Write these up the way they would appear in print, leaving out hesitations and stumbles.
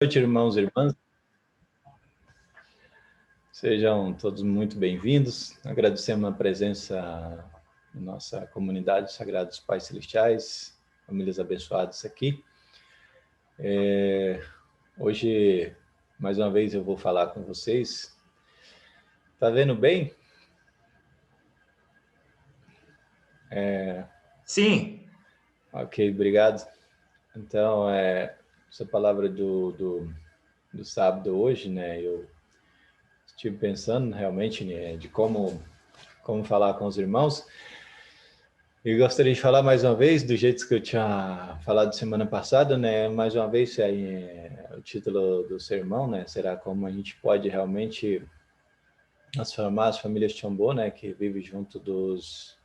Noite, irmãos e irmãs. Sejam todos muito bem-vindos. Agradecemos a presença na nossa comunidade Sagrados Pais Celestiais, famílias abençoadas aqui. Hoje, mais uma vez, eu vou falar com vocês. Tá vendo bem? Sim. Ok, obrigado. Então, essa palavra do sábado hoje, né? Eu estive pensando realmente, né, de como falar com os irmãos. E gostaria de falar mais uma vez, do jeito que eu tinha falado semana passada, né? Mais uma vez, o título do sermão, né? Será como a gente pode realmente transformar as famílias Chambô, né? Que vivem junto dos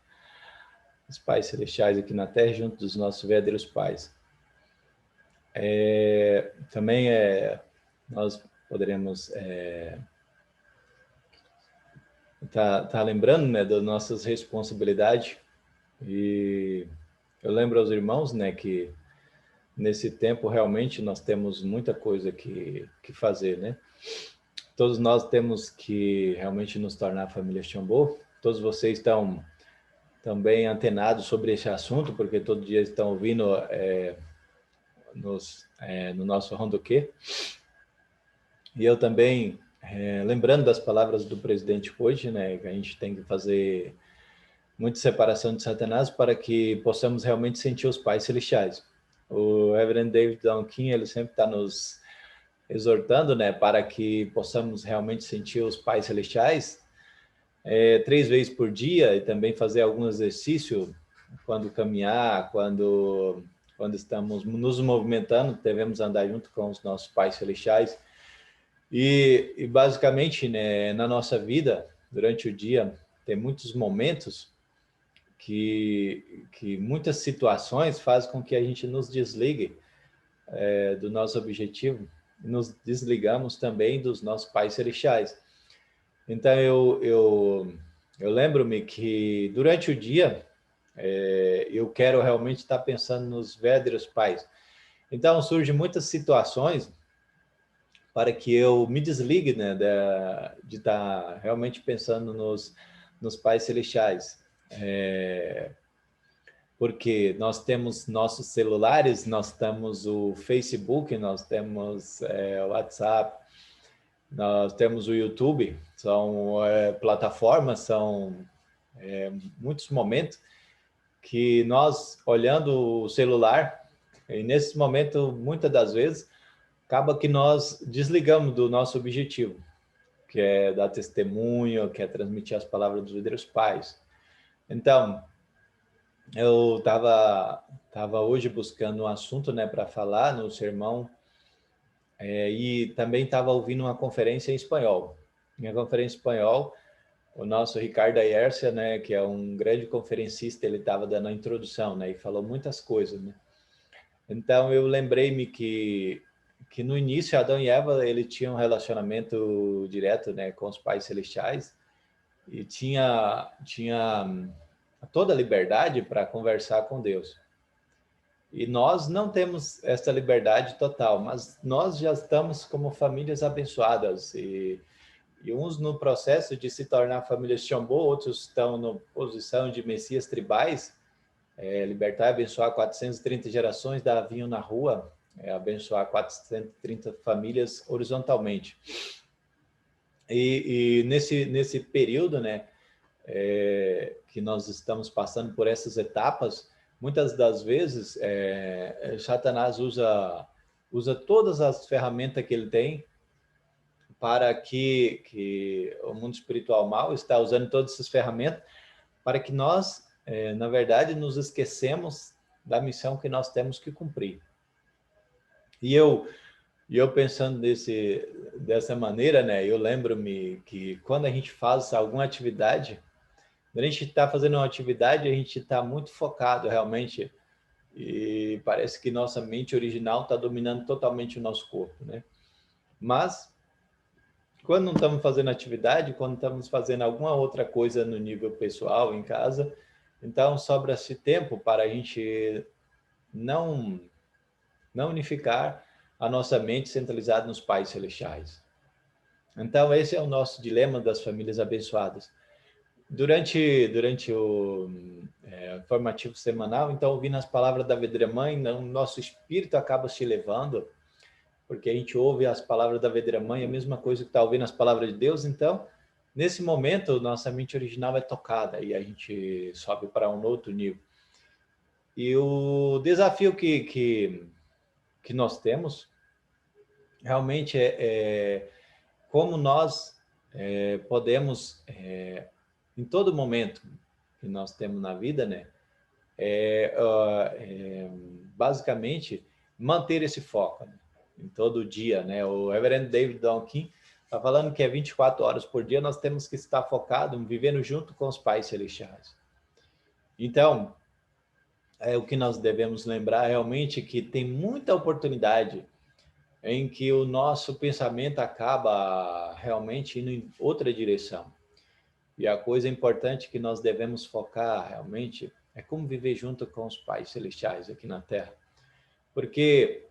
pais celestiais aqui na Terra, junto dos nossos verdadeiros pais. Também nós poderemos tá lembrando, né? Das nossas responsabilidades. E eu lembro aos irmãos, né? Que nesse tempo, realmente, nós temos muita coisa que fazer, né? Todos nós temos que realmente nos tornar família Xambô. Todos vocês estão também antenados sobre esse assunto, porque todo dia estão ouvindo no nosso Rondoquê. E eu também, lembrando das palavras do presidente hoje, né, que a gente tem que fazer muita separação de Satanás para que possamos realmente sentir os pais celestiais. O Reverend David Donkin, ele sempre está nos exortando, né, para que possamos realmente sentir os pais celestiais 3 vezes por dia e também fazer algum exercício quando caminhar, quando estamos nos movimentando, devemos andar junto com os nossos pais celestiais. E basicamente, né, na nossa vida, durante o dia, tem muitos momentos que muitas situações fazem com que a gente nos desligue do nosso objetivo, e nos desligamos também dos nossos pais celestiais. Então, eu lembro-me que durante o dia, eu quero realmente estar pensando nos verdadeiros pais. Então, surgem muitas situações para que eu me desligue, né, de estar realmente pensando nos pais celestiais. Porque nós temos nossos celulares, nós temos o Facebook, nós temos o WhatsApp, nós temos o YouTube, são plataformas, são muitos momentos que nós, olhando o celular, e nesse momento, muitas das vezes, acaba que nós desligamos do nosso objetivo, que é dar testemunho, que é transmitir as palavras dos verdadeiros pais. Então, eu estava hoje buscando um assunto, né, para falar no sermão, e também estava ouvindo uma conferência em espanhol. Minha conferência em espanhol, o nosso Ricardo Ayercia, né, que é um grande conferencista, ele estava dando a introdução, né, e falou muitas coisas, né. Então eu lembrei-me que no início Adão e Eva, ele tinha um relacionamento direto, né, com os pais celestiais e tinha toda a liberdade para conversar com Deus. E nós não temos essa liberdade total, mas nós já estamos como famílias abençoadas e uns no processo de se tornar famílias Xambô, outros estão na posição de messias tribais, libertar e abençoar 430 gerações da Vinho na Rua, abençoar 430 famílias horizontalmente. E nesse período, né, que nós estamos passando por essas etapas, muitas das vezes Satanás usa todas as ferramentas que ele tem para que o mundo espiritual mal está usando todas essas ferramentas para que nós, na verdade, nos esquecemos da missão que nós temos que cumprir. E eu pensando dessa maneira, né, eu lembro-me que quando a gente faz alguma atividade, quando a gente está fazendo uma atividade, a gente está muito focado realmente e parece que nossa mente original está dominando totalmente o nosso corpo, né? Mas quando não estamos fazendo atividade, quando estamos fazendo alguma outra coisa no nível pessoal, em casa, então sobra-se tempo para a gente não unificar a nossa mente centralizada nos pais celestiais. Então, esse é o nosso dilema das famílias abençoadas. Durante o formativo semanal, então, ouvindo as palavras da Vedra Mãe, nosso espírito acaba se elevando, porque a gente ouve as palavras da Vedra Mãe, a mesma coisa que está ouvindo as palavras de Deus. Então, nesse momento, nossa mente original é tocada e a gente sobe para um outro nível. E o desafio que nós temos realmente é como nós podemos, em todo momento que nós temos na vida, né, basicamente manter esse foco, né, em todo dia, né? O Reverendo David Donkin está falando que 24 horas por dia nós temos que estar focados, vivendo junto com os pais celestiais. Então, o que nós devemos lembrar realmente que tem muita oportunidade em que o nosso pensamento acaba realmente indo em outra direção. E a coisa importante que nós devemos focar realmente é como viver junto com os pais celestiais aqui na Terra. Porque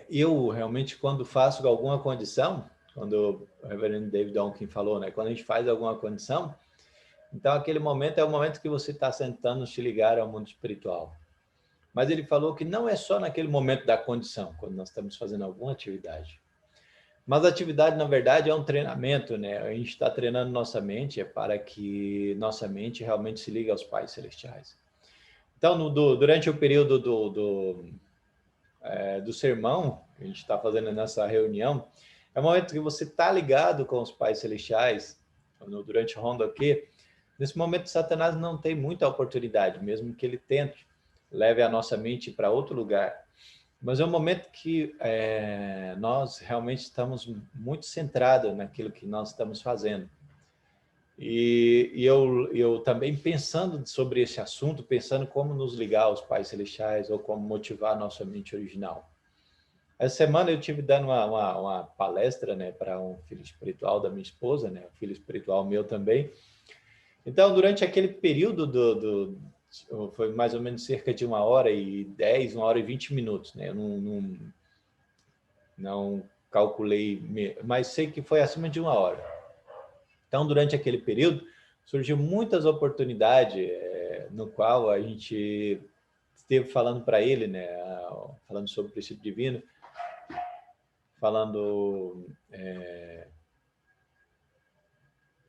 eu realmente, quando faço alguma condição, quando o Reverendo David Donkin falou, né, quando a gente faz alguma condição, então aquele momento é o momento que você está sentando se ligar ao mundo espiritual. Mas ele falou que não é só naquele momento da condição, quando nós estamos fazendo alguma atividade. Mas a atividade, na verdade, é um treinamento, né? A gente está treinando nossa mente para que nossa mente realmente se ligue aos pais celestiais. Então, durante o período do sermão, que a gente está fazendo nessa reunião, é o momento que você está ligado com os pais celestiais, durante o Ronda aqui. Nesse momento, Satanás não tem muita oportunidade, mesmo que ele tente, leve a nossa mente para outro lugar. Mas é um momento que nós realmente estamos muito centrados naquilo que nós estamos fazendo. E eu também pensando sobre esse assunto, pensando como nos ligar aos pais celestiais ou como motivar a nossa mente original. Essa semana eu tive dando uma palestra, né, para um filho espiritual da minha esposa, né, um filho espiritual meu também. Então, durante aquele período foi mais ou menos cerca de 1h10, 1h20 minutos, né? Eu não calculei, mas sei que foi acima de 1 hora. Então, durante aquele período, surgiu muitas oportunidades, no qual a gente esteve falando para ele, né? Falando sobre o princípio divino, falando...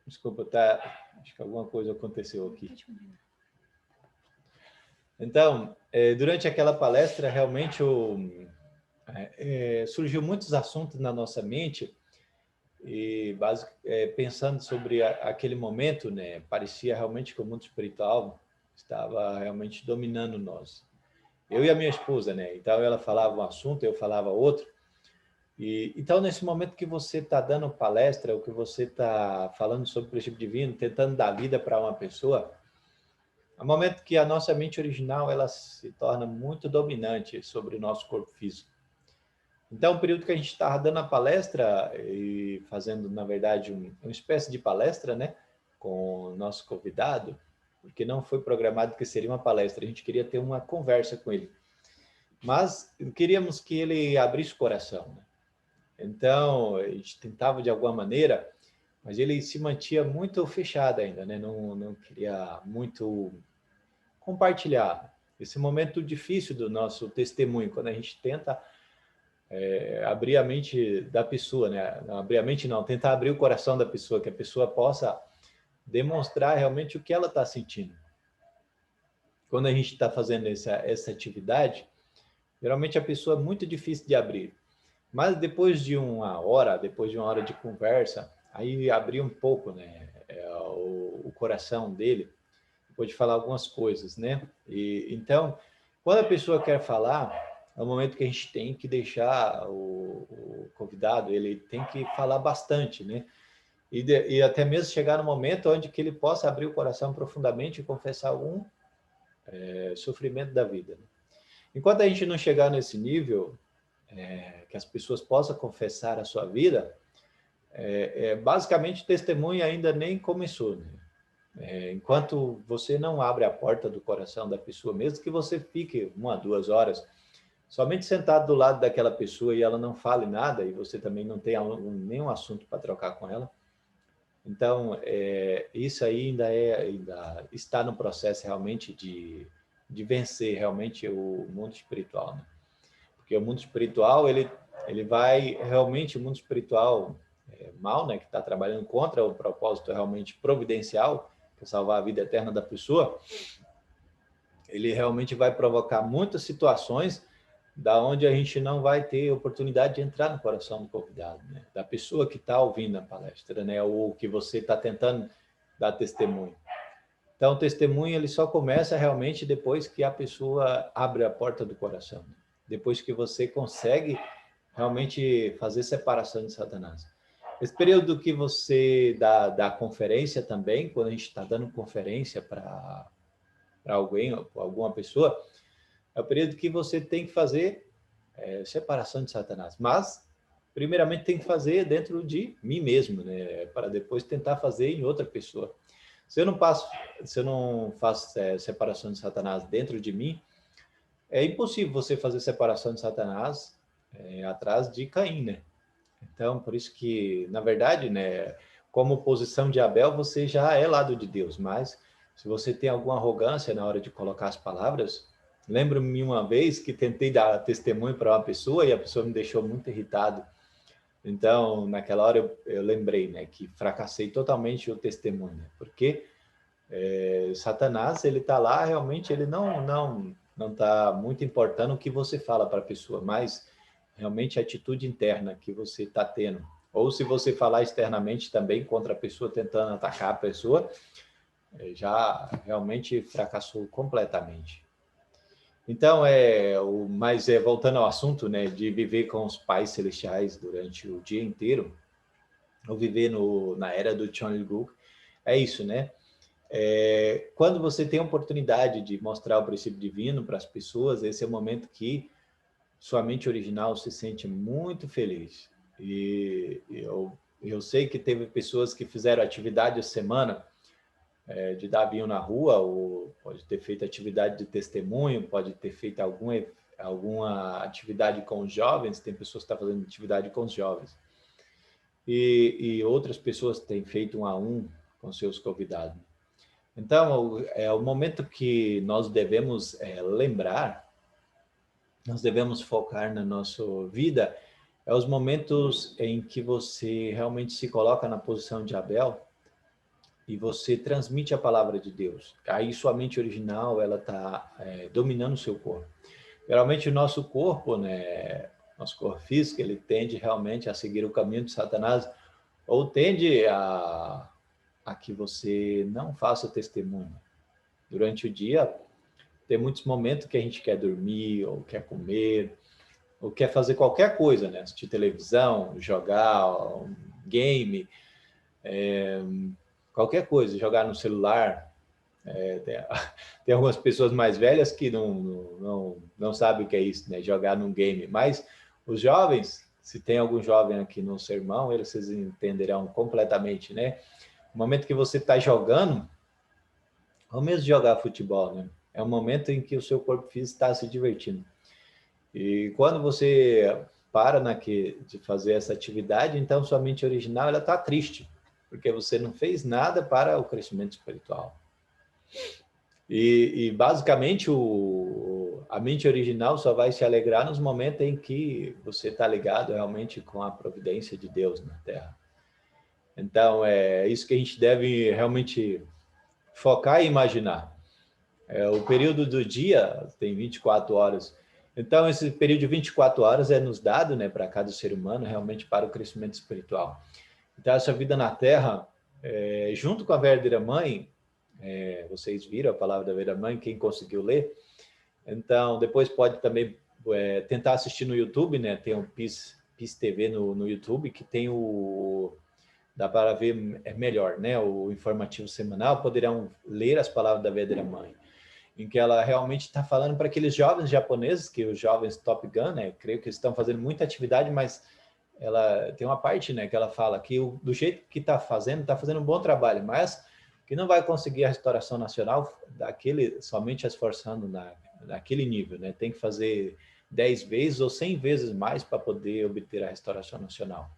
Desculpa, acho que alguma coisa aconteceu aqui. Então, durante aquela palestra, realmente surgiu muitos assuntos na nossa mente e pensando sobre aquele momento, né, parecia realmente que o mundo espiritual estava realmente dominando nós. Eu e a minha esposa, né? Então ela falava um assunto, eu falava outro. Então, nesse momento que você está dando palestra, ou que você está falando sobre o princípio divino, tentando dar vida para uma pessoa, é um momento que a nossa mente original ela se torna muito dominante sobre o nosso corpo físico. Então, o período que a gente estava dando a palestra e fazendo, na verdade, uma espécie de palestra, né, com o nosso convidado, porque não foi programado que seria uma palestra, a gente queria ter uma conversa com ele. Mas queríamos que ele abrisse o coração, né? Então, a gente tentava de alguma maneira, mas ele se mantinha muito fechado ainda, né? Não queria muito compartilhar. Esse momento difícil do nosso testemunho, quando a gente tenta abrir a mente da pessoa, né? Não, abrir a mente não, tentar abrir o coração da pessoa, que a pessoa possa demonstrar realmente o que ela está sentindo. Quando a gente está fazendo essa atividade, geralmente a pessoa é muito difícil de abrir. Mas depois de 1 hora, depois de 1 hora de conversa, aí abrir um pouco, né, o coração dele, pode falar algumas coisas, né? Então, quando a pessoa quer falar, é o momento que a gente tem que deixar o convidado, ele tem que falar bastante, né? E até mesmo chegar no momento onde que ele possa abrir o coração profundamente e confessar algum sofrimento da vida. Enquanto a gente não chegar nesse nível, que as pessoas possam confessar a sua vida, basicamente o testemunho ainda nem começou, né? Enquanto você não abre a porta do coração da pessoa, mesmo que você fique 1 a 2 horas somente sentado do lado daquela pessoa e ela não fale nada, e você também não tem nenhum assunto para trocar com ela. Então, isso aí ainda está no processo realmente de vencer realmente o mundo espiritual, né? Porque o mundo espiritual, ele vai realmente, o mundo espiritual mal, né, que está trabalhando contra o propósito realmente providencial, que é salvar a vida eterna da pessoa, ele realmente vai provocar muitas situações da onde a gente não vai ter oportunidade de entrar no coração do convidado, né? Da pessoa que está ouvindo a palestra, né? Ou que você está tentando dar testemunho. Então, o testemunho ele só começa realmente depois que a pessoa abre a porta do coração, né? Depois que você consegue realmente fazer separação de Satanás. Esse período que você dá conferência também, quando a gente está dando conferência para alguém, alguma pessoa, é o período que você tem que fazer separação de Satanás. Mas, primeiramente, tem que fazer dentro de mim mesmo, né? Para depois tentar fazer em outra pessoa. Se eu não faço separação de Satanás dentro de mim, é impossível você fazer separação de Satanás atrás de Caim, né? Então, por isso que, na verdade, né, como posição de Abel, você já é lado de Deus, mas se você tem alguma arrogância na hora de colocar as palavras, lembro-me uma vez que tentei dar testemunho para uma pessoa e a pessoa me deixou muito irritado. Então, naquela hora eu lembrei, né, que fracassei totalmente o testemunho, né, porque Satanás, ele está lá, realmente, ele não está muito importando o que você fala para a pessoa, mas realmente a atitude interna que você está tendo. Ou se você falar externamente também contra a pessoa, tentando atacar a pessoa, já realmente fracassou completamente. Então, voltando ao assunto, né, de viver com os pais celestiais durante o dia inteiro, ou viver na era do Chonryu, é isso, né? Quando você tem a oportunidade de mostrar o princípio divino para as pessoas, esse é o momento que sua mente original se sente muito feliz. E eu sei que teve pessoas que fizeram atividade essa semana de dar vinho na rua, ou pode ter feito atividade de testemunho, pode ter feito alguma atividade com os jovens, tem pessoas que estão fazendo atividade com os jovens. E outras pessoas têm feito 1 a 1 com seus convidados. Então, é o momento que nós devemos lembrar, nós devemos focar na nossa vida, é os momentos em que você realmente se coloca na posição de Abel e você transmite a palavra de Deus. Aí sua mente original, ela está dominando o seu corpo. Geralmente o nosso corpo, né, nosso corpo físico, ele tende realmente a seguir o caminho de Satanás, ou tende a que você não faça testemunho. Durante o dia, tem muitos momentos que a gente quer dormir, ou quer comer, ou quer fazer qualquer coisa, né? Assistir televisão, jogar um game, qualquer coisa, jogar no celular. Tem algumas pessoas mais velhas que não sabem o que é isso, né? Jogar num game. Mas os jovens, se tem algum jovem aqui no sermão, vocês entenderão completamente, né? O momento que você está jogando, ou mesmo jogar futebol, né? É um momento em que o seu corpo físico está se divertindo. E quando você para de fazer essa atividade, então sua mente original ela está triste, porque você não fez nada para o crescimento espiritual. E basicamente a mente original só vai se alegrar nos momentos em que você está ligado realmente com a providência de Deus na Terra. Então é isso que a gente deve realmente focar e imaginar. O período do dia tem 24 horas. Então, esse período de 24 horas é nos dado, né, para cada ser humano, realmente para o crescimento espiritual. Então, essa vida na Terra, junto com a verdadeira mãe, vocês viram a palavra da verdadeira mãe, quem conseguiu ler. Então, depois pode também tentar assistir no YouTube, né, tem o PIS TV no YouTube, que tem dá para ver melhor, né, o informativo semanal, poderão ler as palavras da verdadeira mãe, em que ela realmente está falando para aqueles jovens japoneses, que os jovens Top Gun, né, creio que estão fazendo muita atividade, mas ela tem uma parte, né, que ela fala que do jeito que está fazendo um bom trabalho, mas que não vai conseguir a restauração nacional somente esforçando naquele nível, né, tem que fazer 10 vezes ou 100 vezes mais para poder obter a restauração nacional.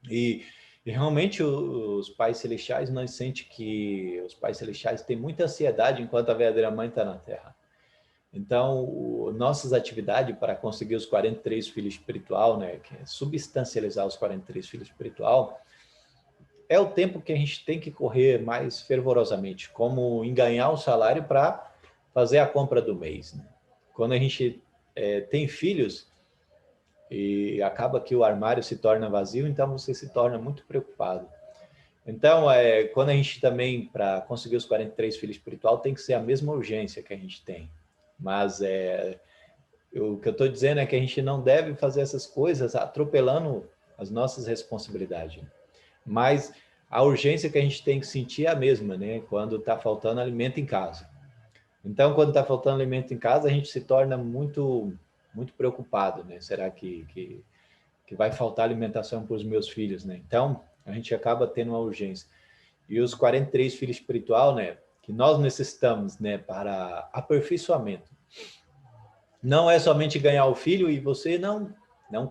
E realmente os pais celestiais, nós sentimos que os pais celestiais têm muita ansiedade enquanto a verdadeira mãe está na Terra. Então, nossas atividades para conseguir os 43 filhos espiritual, né, que é substancializar os 43 filhos espiritual, é o tempo que a gente tem que correr mais fervorosamente, como em ganhar o salário para fazer a compra do mês, né? Quando a gente tem filhos e acaba que o armário se torna vazio, então você se torna muito preocupado. Então, quando a gente também, para conseguir os 43 filhos espiritual, tem que ser a mesma urgência que a gente tem. Mas o que eu estou dizendo é que a gente não deve fazer essas coisas atropelando as nossas responsabilidades. Mas a urgência que a gente tem que sentir é a mesma, né? Quando está faltando alimento em casa. Então, quando está faltando alimento em casa, a gente se torna muito, muito preocupado, né? Será que vai faltar alimentação para os meus filhos, né? Então, a gente acaba tendo uma urgência. E os 43 filhos espiritual, né? Que nós necessitamos, né? Para aperfeiçoamento. Não é somente ganhar o filho e você não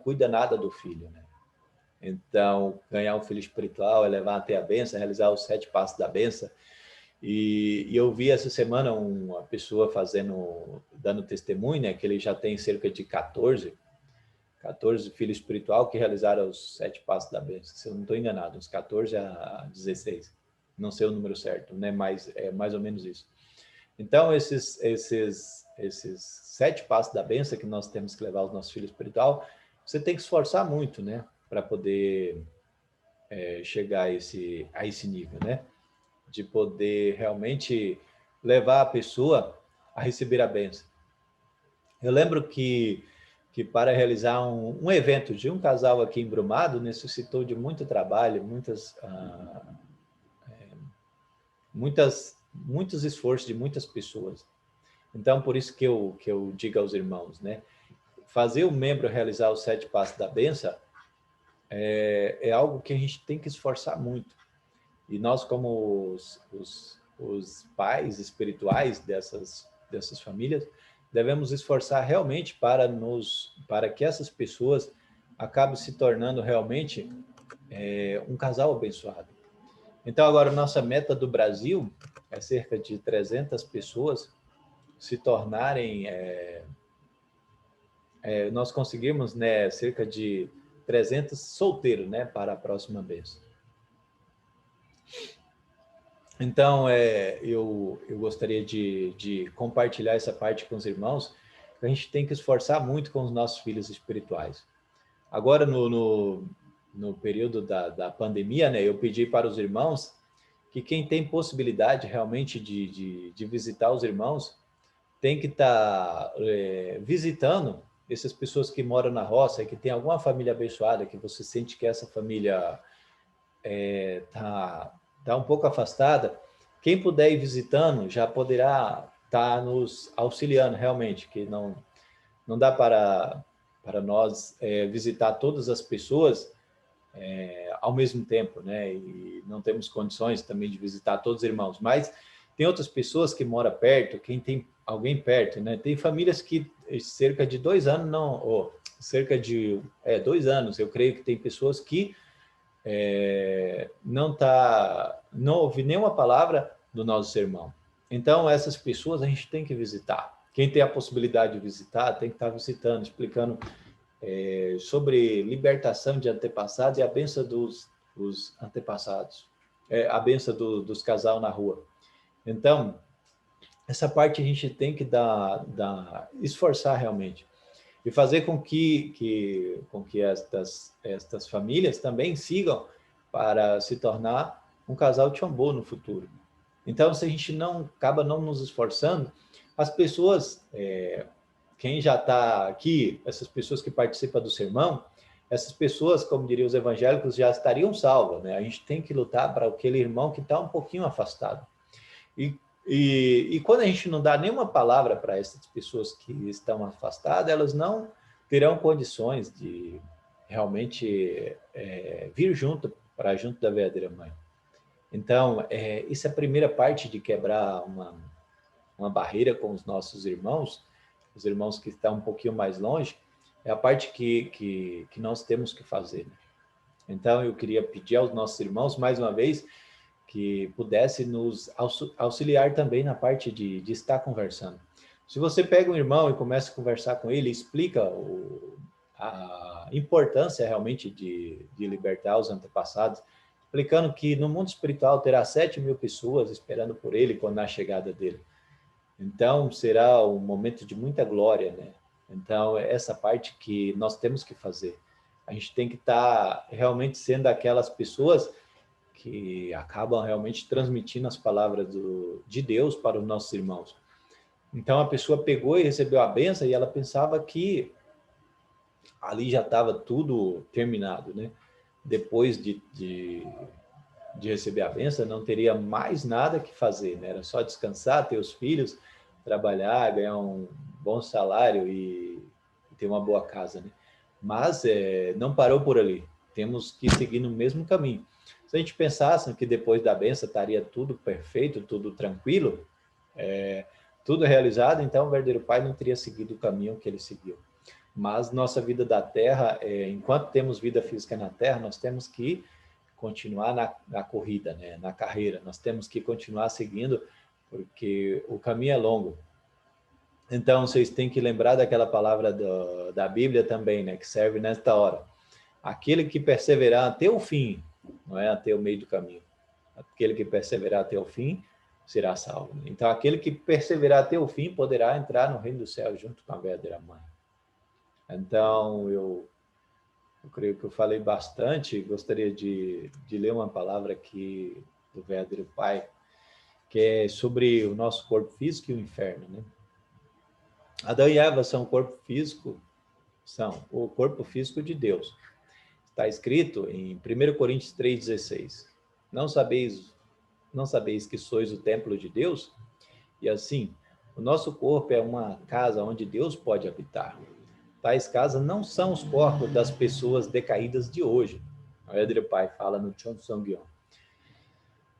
cuida nada do filho, né? Então, ganhar um filho espiritual é levar até a bênção, realizar os 7 passos da bênção. E eu vi essa semana uma pessoa dando testemunho, né, que ele já tem cerca de 14 filhos espiritual que realizaram os 7 passos da bênção. Se eu não estou enganado, uns 14 a 16. Não sei o número certo, né, mas é mais ou menos isso. Então, esses 7 passos da bênção que nós temos que levar aos nossos filhos espiritual, você tem que esforçar muito, né, para poder chegar a esse nível, né? De poder realmente levar a pessoa a receber a bênção. Eu lembro que para realizar um evento de um casal aqui em Brumado, necessitou de muito trabalho, muitos esforços de muitas pessoas. Então, por isso que eu digo aos irmãos, né? Fazer o membro realizar os 7 passos da bênção é algo que a gente tem que esforçar muito. E nós, como os pais espirituais dessas famílias, devemos esforçar realmente para que essas pessoas acabem se tornando realmente um casal abençoado. Então, agora, nossa meta do Brasil é cerca de 300 pessoas se tornarem... nós conseguimos, né, cerca de 300 solteiros, né, para a próxima vez. Então, eu gostaria de compartilhar essa parte com os irmãos, que a gente tem que esforçar muito com os nossos filhos espirituais. Agora, no período da pandemia, né, eu pedi para os irmãos que quem tem possibilidade realmente de visitar os irmãos, tem que estar visitando essas pessoas que moram na roça, que tem alguma família abençoada, que você sente que essa família está um pouco afastada. Quem puder ir visitando já poderá estar nos auxiliando realmente, que não dá para nós visitar todas as pessoas ao mesmo tempo, né? E não temos condições também de visitar todos os irmãos, mas tem outras pessoas que moram perto, quem tem alguém perto, né? Tem famílias que cerca de 2 anos cerca de 2 anos, eu creio que tem pessoas que não ouvi nenhuma palavra do nosso sermão. Então, essas pessoas a gente tem que visitar. Quem tem a possibilidade de visitar, tem que estar visitando, explicando sobre libertação de antepassados e a bênção dos antepassados, a bênção dos casal na rua. Então, essa parte a gente tem que esforçar realmente e fazer com que estas famílias também sigam para se tornar um casal tchombo no futuro. Então, se a gente acaba não nos esforçando, as pessoas, quem já está aqui, essas pessoas que participam do sermão, essas pessoas, como diriam os evangélicos, já estariam salvas, né? A gente tem que lutar para aquele irmão que está um pouquinho afastado. E quando a gente não dá nenhuma palavra para essas pessoas que estão afastadas, elas não terão condições de realmente vir junto da verdadeira mãe. Então, isso é a primeira parte de quebrar uma barreira com os nossos irmãos, os irmãos que estão um pouquinho mais longe, é a parte que nós temos que fazer, né? Então, eu queria pedir aos nossos irmãos, mais uma vez, que pudesse nos auxiliar também na parte de estar conversando. Se você pega um irmão e começa a conversar com ele, explica a importância realmente de libertar os antepassados, explicando que no mundo espiritual terá 7.000 pessoas esperando por ele quando na chegada dele. Então, será um momento de muita glória, né? Então, essa parte que nós temos que fazer. A gente tem que estar realmente sendo aquelas pessoas que acabam realmente transmitindo as palavras de Deus para os nossos irmãos. Então, a pessoa pegou e recebeu a benção e ela pensava que ali já estava tudo terminado, né? Depois de receber a benção, não teria mais nada que fazer, né? Era só descansar, ter os filhos, trabalhar, ganhar um bom salário e ter uma boa casa, né? Mas não parou por ali. Temos que seguir no mesmo caminho. Se a gente pensasse que depois da benção estaria tudo perfeito, tudo tranquilo, tudo realizado, então o verdadeiro pai não teria seguido o caminho que ele seguiu. Mas nossa vida da terra, enquanto temos vida física na terra, nós temos que continuar na corrida, né? Na carreira. Nós temos que continuar seguindo, porque o caminho é longo. Então, vocês têm que lembrar daquela palavra da Bíblia também, né? Que serve nesta hora. Aquele que perseverar até o fim, não é até o meio do caminho. Aquele que perseverar até o fim será salvo. Então, aquele que perseverar até o fim poderá entrar no reino do céu junto com a verdadeira mãe. Então, eu creio que eu falei bastante, gostaria de ler uma palavra aqui do verdadeiro Pai, que é sobre o nosso corpo físico e o inferno, né? Adão e Eva são o corpo físico, são o corpo físico de Deus. Está escrito em 1 Coríntios 3,16. Não sabeis que sois o templo de Deus? E assim, o nosso corpo é uma casa onde Deus pode habitar. Tais casas não são os corpos das pessoas decaídas de hoje. O Edre Pai fala no Chon Song-yeon.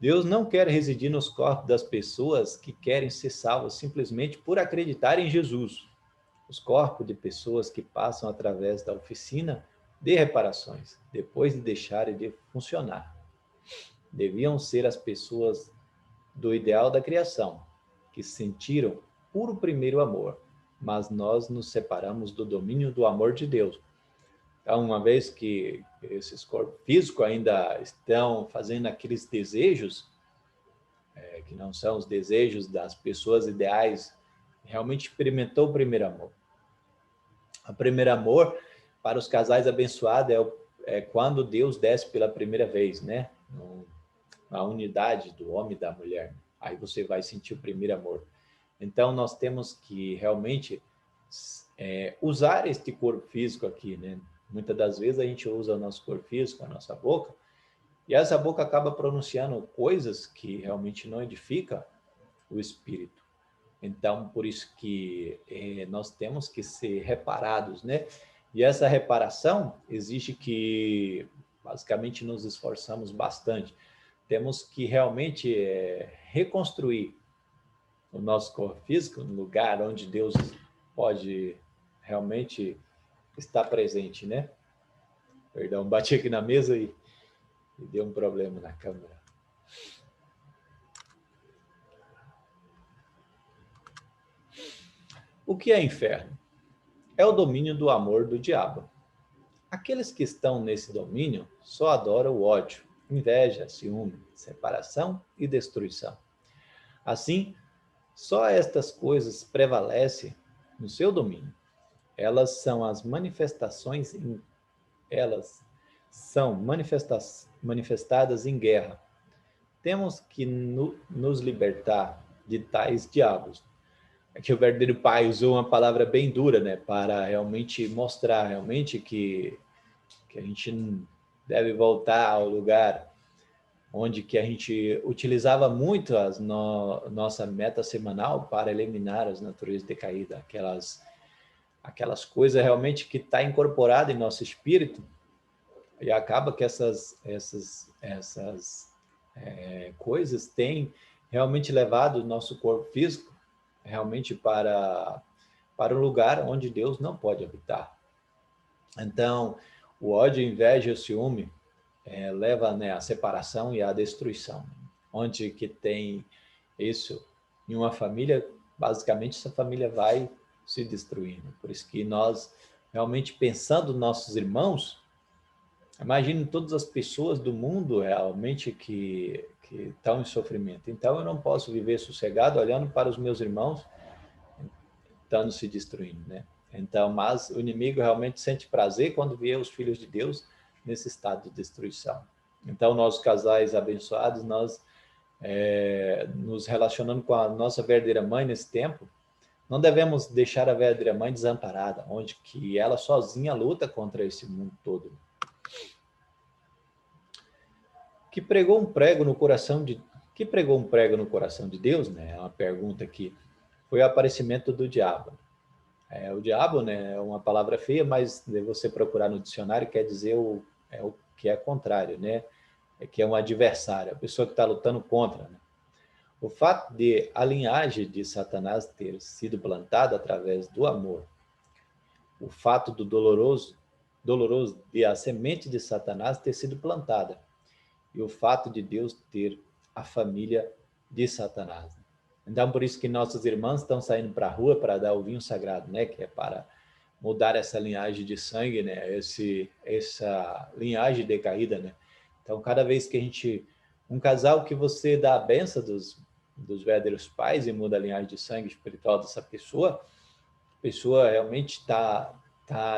Deus não quer residir nos corpos das pessoas que querem ser salvas simplesmente por acreditar em Jesus. Os corpos de pessoas que passam através da oficina de reparações, depois de deixarem de funcionar. Deviam ser as pessoas do ideal da criação, que sentiram puro primeiro amor, mas nós nos separamos do domínio do amor de Deus. Então, uma vez que esses corpos físicos ainda estão fazendo aqueles desejos, que não são os desejos das pessoas ideais, realmente experimentou o primeiro amor. O primeiro amor, para os casais abençoados, é quando Deus desce pela primeira vez, né? Na unidade do homem e da mulher. Aí você vai sentir o primeiro amor. Então, nós temos que realmente usar este corpo físico aqui, né? Muitas das vezes a gente usa o nosso corpo físico, a nossa boca, e essa boca acaba pronunciando coisas que realmente não edificam o espírito. Então, por isso que nós temos que ser reparados, né? E essa reparação exige que, basicamente, nos esforçamos bastante. Temos que realmente reconstruir o nosso corpo físico no lugar onde Deus pode realmente estar presente, né? Perdão, bati aqui na mesa e deu um problema na câmera. O que é inferno? É o domínio do amor do diabo. Aqueles que estão nesse domínio só adoram o ódio, inveja, ciúme, separação e destruição. Assim, só estas coisas prevalecem no seu domínio. Elas são manifestadas em guerra. Temos que nos libertar de tais diabos. Aqui o verdadeiro pai usou uma palavra bem dura, né, para realmente mostrar realmente que a gente deve voltar ao lugar onde que a gente utilizava muito nossa meta semanal para eliminar as naturezas decaídas, aquelas coisas realmente que está incorporada em nosso espírito, e acaba que essas coisas têm realmente levado o nosso corpo físico realmente para para um lugar onde Deus não pode habitar. Então, o ódio, a inveja e o ciúme leva, né, à separação e à destruição. Onde que tem isso em uma família, basicamente essa família vai se destruindo. Por isso que nós, realmente pensando nos nossos irmãos, imagine todas as pessoas do mundo realmente que estão em sofrimento. Então eu não posso viver sossegado olhando para os meus irmãos estando se destruindo, né? Então, mas o inimigo realmente sente prazer quando vê os filhos de Deus nesse estado de destruição. Então, nós casais abençoados, nós nos relacionando com a nossa verdadeira mãe nesse tempo, não devemos deixar a verdadeira mãe desamparada, onde que ela sozinha luta contra esse mundo todo. Que pregou um prego no coração de Deus, né? É uma pergunta aqui. Foi o aparecimento do diabo. O diabo, né, é uma palavra feia, mas se você procurar no dicionário quer dizer o que é contrário, né? Que é um adversário, a pessoa que está lutando contra, né? O fato de a linhagem de Satanás ter sido plantada através do amor, o fato do doloroso de a semente de Satanás ter sido plantada, e o fato de Deus ter a família de Satanás. Então, por isso que nossas irmãs estão saindo para a rua para dar o vinho sagrado, né? Que é para mudar essa linhagem de sangue, né? Essa linhagem decaída, né? Então, cada vez que um casal que você dá a benção dos verdadeiros pais e muda a linhagem de sangue espiritual dessa pessoa, a pessoa realmente tá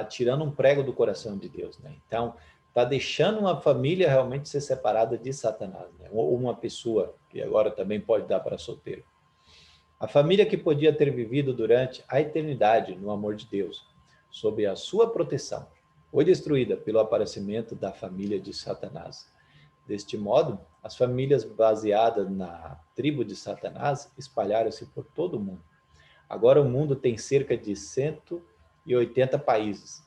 tirando um prego do coração de Deus, né? Então, está deixando uma família realmente ser separada de Satanás, né? Ou uma pessoa, que agora também pode dar para solteiro. A família que podia ter vivido durante a eternidade no amor de Deus, sob a sua proteção, foi destruída pelo aparecimento da família de Satanás. Deste modo, as famílias baseadas na tribo de Satanás espalharam-se por todo o mundo. Agora o mundo tem cerca de 180 países.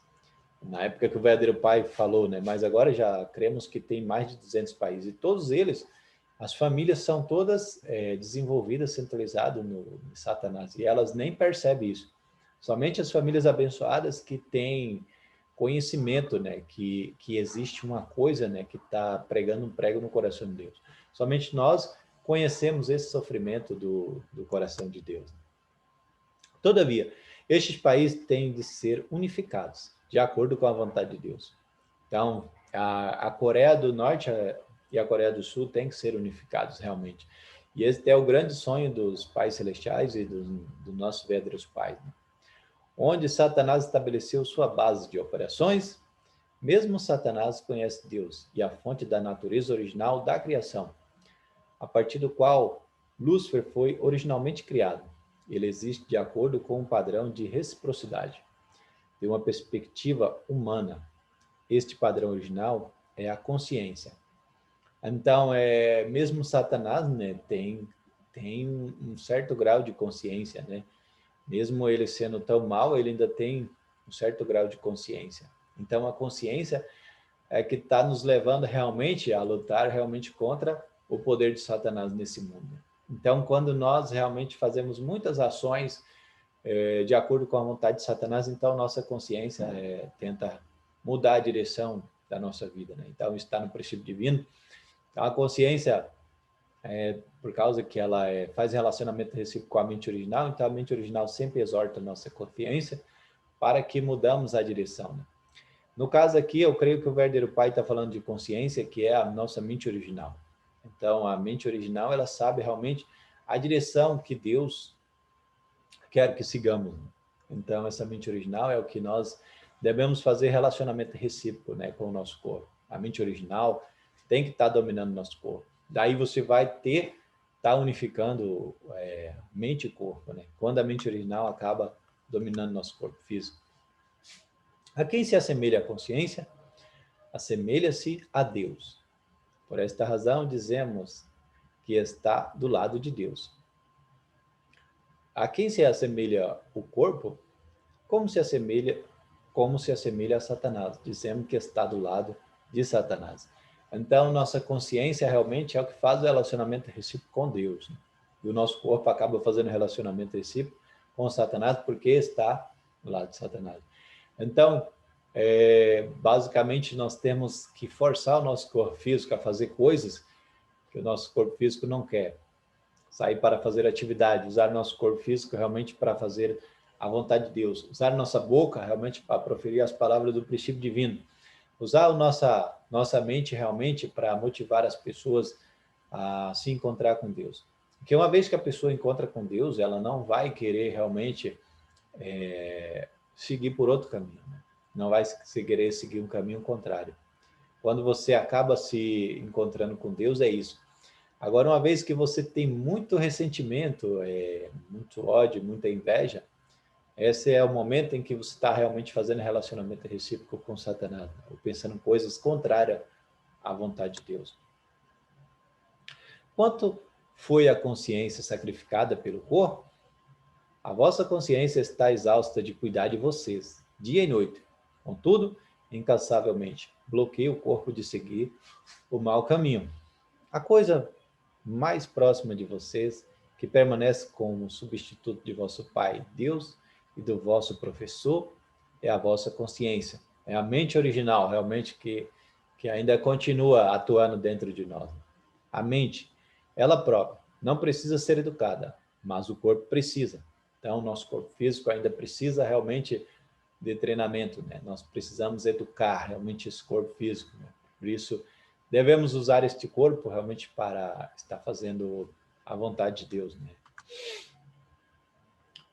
Na época que o verdadeiro pai falou, né? Mas agora já cremos que tem mais de 200 países. E todos eles, as famílias são todas desenvolvidas, centralizadas no Satanás. E elas nem percebem isso. Somente as famílias abençoadas que têm conhecimento, né? Que existe uma coisa, né? Que está pregando um prego no coração de Deus. Somente nós conhecemos esse sofrimento do coração de Deus. Todavia, estes países têm de ser unificados, de acordo com a vontade de Deus. Então, a Coreia do Norte e a Coreia do Sul têm que ser unificados, realmente. E esse é o grande sonho dos pais celestiais e dos nossos verdadeiros pais, né? Onde Satanás estabeleceu sua base de operações, mesmo Satanás conhece Deus e a fonte da natureza original da criação, a partir do qual Lúcifer foi originalmente criado. Ele existe de acordo com um padrão de reciprocidade, de uma perspectiva humana. Este padrão original é a consciência. Então, mesmo Satanás, né, tem um certo grau de consciência, né? Mesmo ele sendo tão mal, ele ainda tem um certo grau de consciência. Então, a consciência é que está nos levando realmente a lutar realmente contra o poder de Satanás nesse mundo. Então, quando nós realmente fazemos muitas ações de acordo com a vontade de Satanás, então nossa consciência tenta mudar a direção da nossa vida, né? Então, isso está no princípio divino. Então, a consciência, por causa que ela faz relacionamento recíproco com a mente original, então a mente original sempre exorta a nossa consciência para que mudamos a direção, né? No caso aqui, eu creio que o verdadeiro pai está falando de consciência, que é a nossa mente original. Então, a mente original, ela sabe realmente a direção que Deus quer que sigamos. Então, essa mente original é o que nós devemos fazer relacionamento recíproco, né, com o nosso corpo. A mente original tem que estar dominando o nosso corpo. Daí você vai tá unificando mente e corpo, né? Quando a mente original acaba dominando nosso corpo físico. A quem se assemelha a consciência? Assemelha-se a Deus. Por esta razão, dizemos que está do lado de Deus. A quem se assemelha o corpo? Como se assemelha a Satanás? Dizemos que está do lado de Satanás. Então, nossa consciência realmente é o que faz o relacionamento recíproco com Deus, né? E o nosso corpo acaba fazendo relacionamento recíproco com Satanás, porque está do lado de Satanás. Então, basicamente, nós temos que forçar o nosso corpo físico a fazer coisas que o nosso corpo físico não quer. Sair para fazer atividade, usar nosso corpo físico realmente para fazer a vontade de Deus. Usar nossa boca realmente para proferir as palavras do princípio divino. Usar a nossa mente realmente para motivar as pessoas a se encontrar com Deus. Porque uma vez que a pessoa encontra com Deus, ela não vai querer realmente seguir por outro caminho, né? Não vai querer seguir um caminho contrário. Quando você acaba se encontrando com Deus, é isso. Agora, uma vez que você tem muito ressentimento, muito ódio, muita inveja, esse é o momento em que você está realmente fazendo relacionamento recíproco com Satanás, ou pensando coisas contrárias à vontade de Deus. Quanto foi a consciência sacrificada pelo corpo? A vossa consciência está exausta de cuidar de vocês, dia e noite. Contudo, incansavelmente, bloqueia o corpo de seguir o mau caminho. A coisa mais próxima de vocês, que permanece como substituto de vosso Pai, Deus, e do vosso professor, é a vossa consciência. É a mente original, realmente, que ainda continua atuando dentro de nós. A mente, ela própria, não precisa ser educada, mas o corpo precisa. Então, nosso corpo físico ainda precisa realmente de treinamento, né? Nós precisamos educar realmente esse corpo físico, né? Por isso, devemos usar este corpo realmente para estar fazendo a vontade de Deus, né?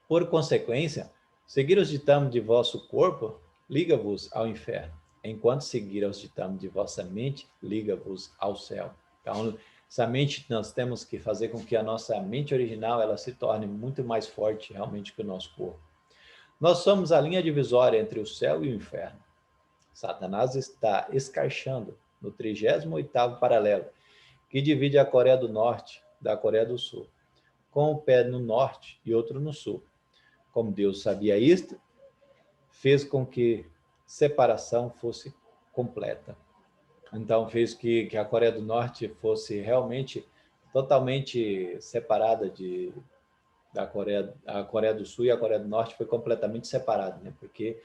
Por consequência, seguir os ditames de vosso corpo liga-vos ao inferno, enquanto seguir aos ditames de vossa mente liga-vos ao céu. Então, essa mente, nós temos que fazer com que a nossa mente original ela se torne muito mais forte realmente que o nosso corpo. Nós somos a linha divisória entre o céu e o inferno. Satanás está escarchando no 38º paralelo, que divide a Coreia do Norte da Coreia do Sul, com um pé no norte e outro no sul. Como Deus sabia isto, fez com que separação fosse completa. Então, fez que a Coreia do Norte fosse realmente totalmente separada da Coreia, a Coreia do Sul, e a Coreia do Norte foi completamente separada, né? Porque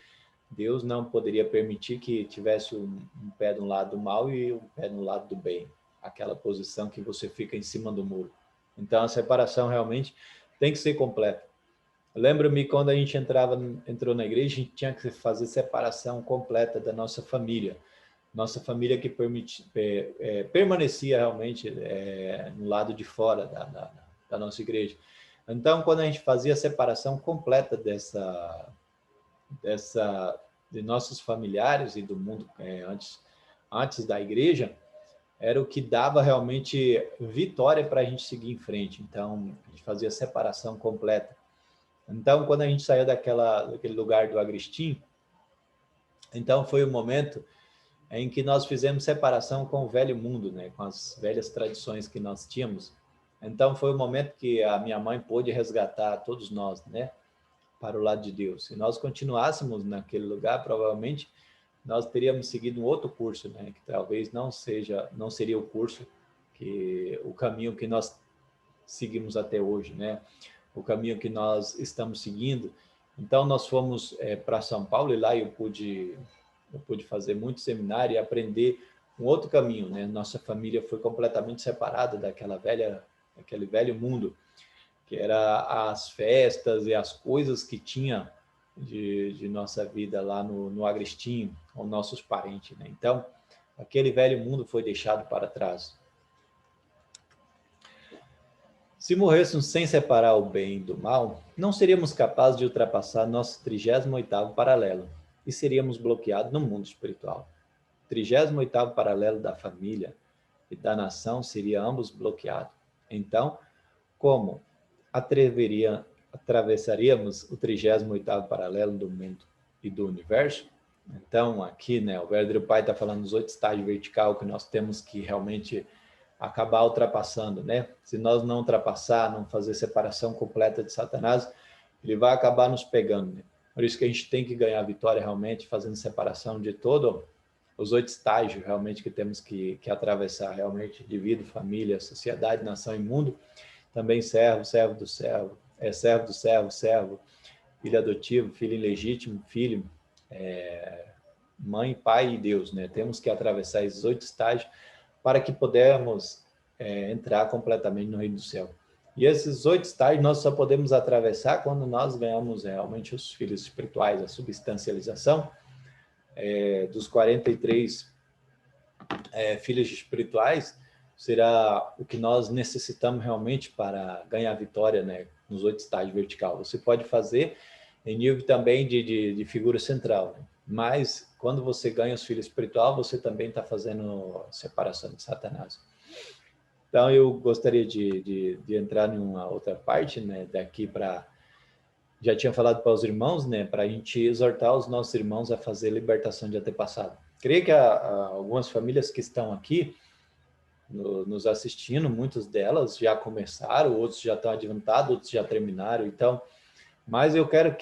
Deus não poderia permitir que tivesse um pé de um lado do mal e um pé do lado do bem, aquela posição que você fica em cima do muro. Então, a separação realmente tem que ser completa. Lembro-me quando a gente entrou na igreja, a gente tinha que fazer separação completa da nossa família que permanecia realmente no lado de fora da nossa igreja. Então, quando a gente fazia a separação completa de nossos familiares e do mundo antes da igreja, era o que dava realmente vitória para a gente seguir em frente. Então, a gente fazia a separação completa. Então, quando a gente saiu daquele lugar do Agristim, então foi o momento em que nós fizemos separação com o velho mundo, né? Com as velhas tradições que nós tínhamos. Então, foi o momento que a minha mãe pôde resgatar todos nós, né? Para o lado de Deus. Se nós continuássemos naquele lugar, provavelmente nós teríamos seguido um outro curso, né? Que talvez não seria o o caminho que nós seguimos até hoje, né? O caminho que nós estamos seguindo. Então, nós fomos para São Paulo e lá eu pude fazer muito seminário e aprender um outro caminho, né? Nossa família foi completamente separada daquele velho mundo, que era as festas e as coisas que tinha de nossa vida lá no Agristim, com nossos parentes, né? Então, aquele velho mundo foi deixado para trás. Se morrêssemos sem separar o bem do mal, não seríamos capazes de ultrapassar nosso 38º paralelo e seríamos bloqueados no mundo espiritual. O 38º paralelo da família e da nação seria ambos bloqueados. Então, como atravessaríamos o 38º paralelo do mundo e do universo? Então, aqui, né, o verdadeiro Pai está falando dos 8 estágios vertical que nós temos que realmente acabar ultrapassando, né? Se nós não ultrapassar, não fazer separação completa de Satanás, ele vai acabar nos pegando, né? Por isso que a gente tem que ganhar a vitória realmente, fazendo separação de todos os 8 estágios realmente que temos que atravessar, realmente, indivíduo, família, sociedade, nação e mundo, também servo do servo, servo do servo, servo, filho adotivo, filho ilegítimo, filho, mãe, pai e Deus, né? Temos que atravessar esses 8 estágios para que podemos entrar completamente no reino do céu. E esses 8 estágios nós só podemos atravessar quando nós ganhamos realmente os filhos espirituais, a substancialização dos 43 filhos espirituais, será o que nós necessitamos realmente para ganhar vitória, né, nos 8 estágios vertical. Você pode fazer em nível também de figura central, né? Mas quando você ganha os filhos espiritual, você também está fazendo separação de Satanás. Então, eu gostaria de entrar em uma outra parte, né, daqui para... Já tinha falado para os irmãos, né, para a gente exortar os nossos irmãos a fazer libertação de antepassado. Creio que algumas famílias que estão aqui nos assistindo, muitas delas já começaram, outros já estão adiantados, outros já terminaram. Então, mas eu quero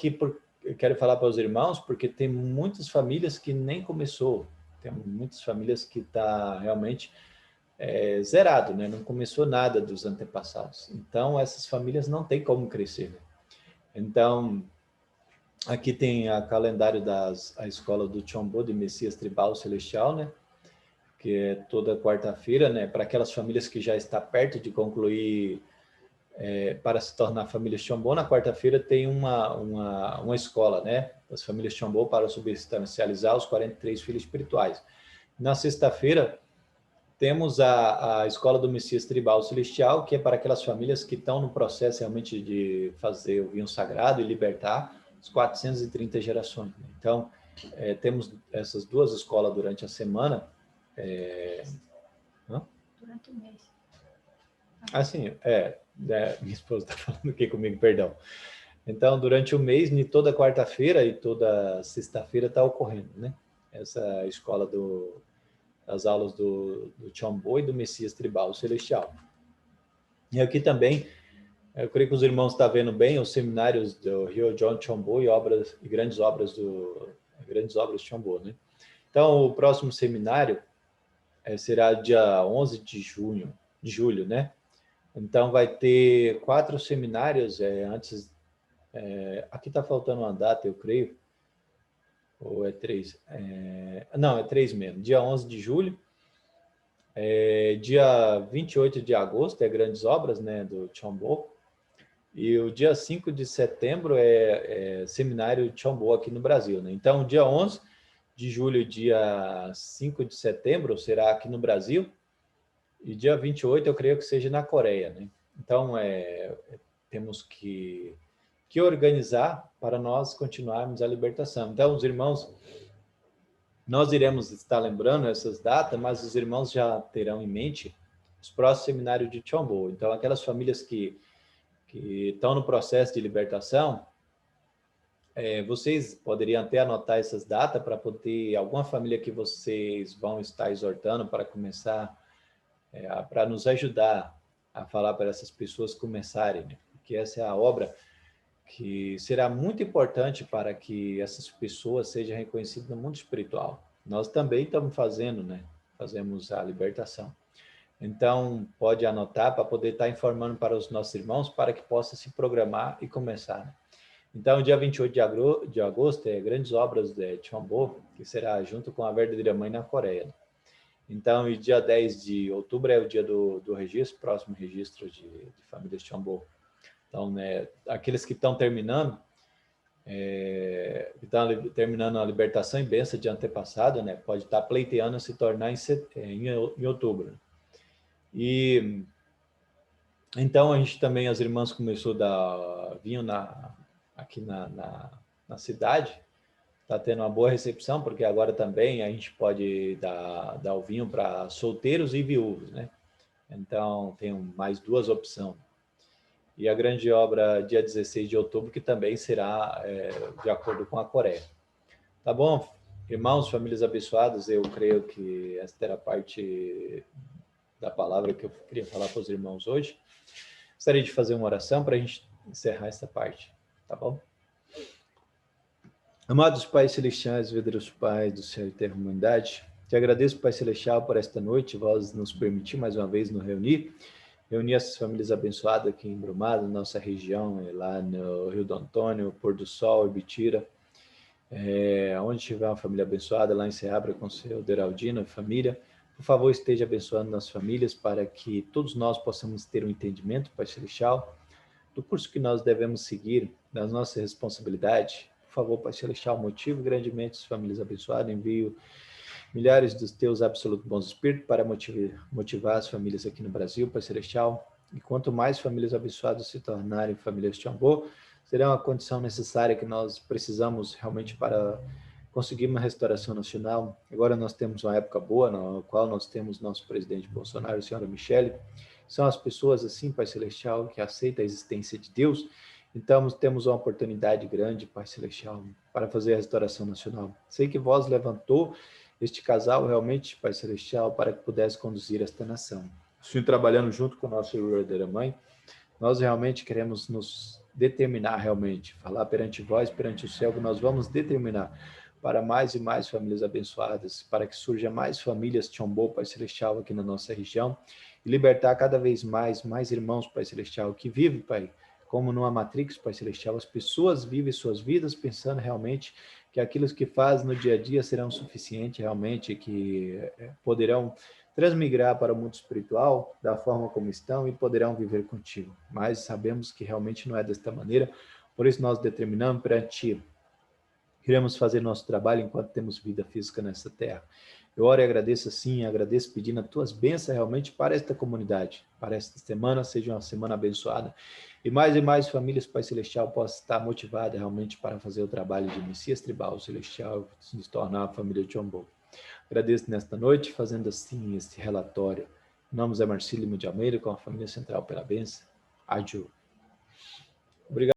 falar para os irmãos, porque tem muitas famílias que nem começou, tem muitas famílias que está realmente zerado, né? Não começou nada dos antepassados. Então, essas famílias não têm como crescer, né? Então, aqui tem a calendário a escola do Chombo, de Messias Tribal Celestial, né? Que é toda quarta-feira, né? Para aquelas famílias que já está perto de concluir para se tornar família Chombo, na quarta-feira tem uma escola, né? Das famílias Chombo para substancializar os 43 filhos espirituais. Na sexta-feira temos a escola do Messias Tribal Celestial, que é para aquelas famílias que estão no processo realmente de fazer o vinho sagrado e libertar as 430 gerações. Então, temos essas 2 escolas durante a semana. Durante o mês. Assim, minha esposa está falando aqui comigo, perdão. Então, durante o mês, toda quarta-feira e toda sexta-feira está ocorrendo, né? Essa escola das aulas do Chombo e do Messias Tribal Celestial. E aqui também, eu creio que os irmãos estão vendo bem os seminários do Rio John Chombo e grandes obras Chombo, né? Então, o próximo seminário será dia 11 de julho, né? Então, vai ter 4 seminários antes... aqui está faltando uma data, eu creio. Ou é 3? Não, é 3 mesmo. Dia 11 de julho. Dia 28 de agosto é Grandes Obras, né, do Chombo. E o dia 5 de setembro é Seminário Chombo aqui no Brasil, né? Então, dia 11 de julho e dia 5 de setembro será aqui no Brasil. E dia 28 eu creio que seja na Coreia, né? Então, temos que organizar para nós continuarmos a libertação. Então, os irmãos, nós iremos estar lembrando essas datas, mas os irmãos já terão em mente os próximos seminários de Chombo. Então, aquelas famílias que estão no processo de libertação, vocês poderiam até anotar essas datas para poder, alguma família que vocês vão estar exortando para começar, para nos ajudar a falar para essas pessoas começarem, né? Porque essa é a obra que será muito importante para que essas pessoas sejam reconhecidas no mundo espiritual. Nós também estamos fazendo, né? Fazemos a libertação. Então, pode anotar para poder estar informando para os nossos irmãos, para que possa se programar e começar, né? Então, dia 28 de agosto é Grandes Obras de Chombo, que será junto com a Verdadeira Mãe na Coreia. Então, e dia 10 de outubro é o dia do registro, próximo registro de famílias Chombo. Então, né, aqueles que estão terminando, a libertação e bênção de antepassado, né, pode estar pleiteando se tornar em outubro. E então a gente também, as irmãs começou a dar vinho aqui na cidade, está tendo uma boa recepção, porque agora também a gente pode dar o vinho para solteiros e viúvos, né? Então tem mais 2 opções. E a grande obra, dia 16 de outubro, que também será de acordo com a Coreia. Tá bom? Irmãos, famílias abençoadas, eu creio que esta era a parte da palavra que eu queria falar para os irmãos hoje. Gostaria de fazer uma oração para a gente encerrar essa parte. Tá bom? Amados Pais Celestiais, verdadeiros Pais do céu e terra, humanidade, te agradeço, Pai Celestial, por esta noite, vós nos permitir mais uma vez nos reunir reunir essas famílias abençoadas aqui em Brumado, nossa região, lá no Rio do Antônio, Pôr do Sol, Ibitira, onde tiver uma família abençoada, lá em Ceabra com o seu Deraldino e família, por favor, esteja abençoando nossas famílias para que todos nós possamos ter um entendimento, Pai Celestial, do curso que nós devemos seguir, das nossas responsabilidades. Por favor, Pai Celestial, motive grandemente as famílias abençoadas, envio milhares dos teus absolutos bons espíritos para motivar as famílias aqui no Brasil, Pai Celestial. E quanto mais famílias abençoadas se tornarem famílias de amor, será uma condição necessária que nós precisamos realmente para conseguir uma restauração nacional. Agora nós temos uma época boa, na qual nós temos nosso presidente Bolsonaro, a senhora Michele. São as pessoas assim, Pai Celestial, que aceitam a existência de Deus. Então, temos uma oportunidade grande, Pai Celestial, para fazer a restauração nacional. Sei que vós levantou este casal realmente, Pai Celestial, para que pudesse conduzir esta nação. Assim, trabalhando junto com a nossa verdadeira mãe, nós realmente queremos nos determinar realmente, falar perante vós, perante o céu, que nós vamos determinar para mais e mais famílias abençoadas, para que surja mais famílias Tchombô, Pai Celestial, aqui na nossa região, e libertar cada vez mais irmãos, Pai Celestial, que vivem, Pai, como numa Matrix, Pai Celestial, as pessoas vivem suas vidas pensando realmente que aquilo que faz no dia a dia serão suficiente realmente, que poderão transmigrar para o mundo espiritual da forma como estão e poderão viver contigo. Mas sabemos que realmente não é desta maneira, por isso nós determinamos perante ti, queremos fazer nosso trabalho enquanto temos vida física nessa terra. Eu oro e agradeço assim, agradeço pedindo as tuas bênçãos realmente para esta comunidade, para esta semana, seja uma semana abençoada. E mais famílias, Pai Celestial, possam estar motivadas realmente para fazer o trabalho de Messias Tribal Celestial, se tornar a família de Ombô. Agradeço nesta noite, fazendo assim este relatório. Em nome é Marcílio de Almeida, com a família central pela bênção. Adju. Obrigado.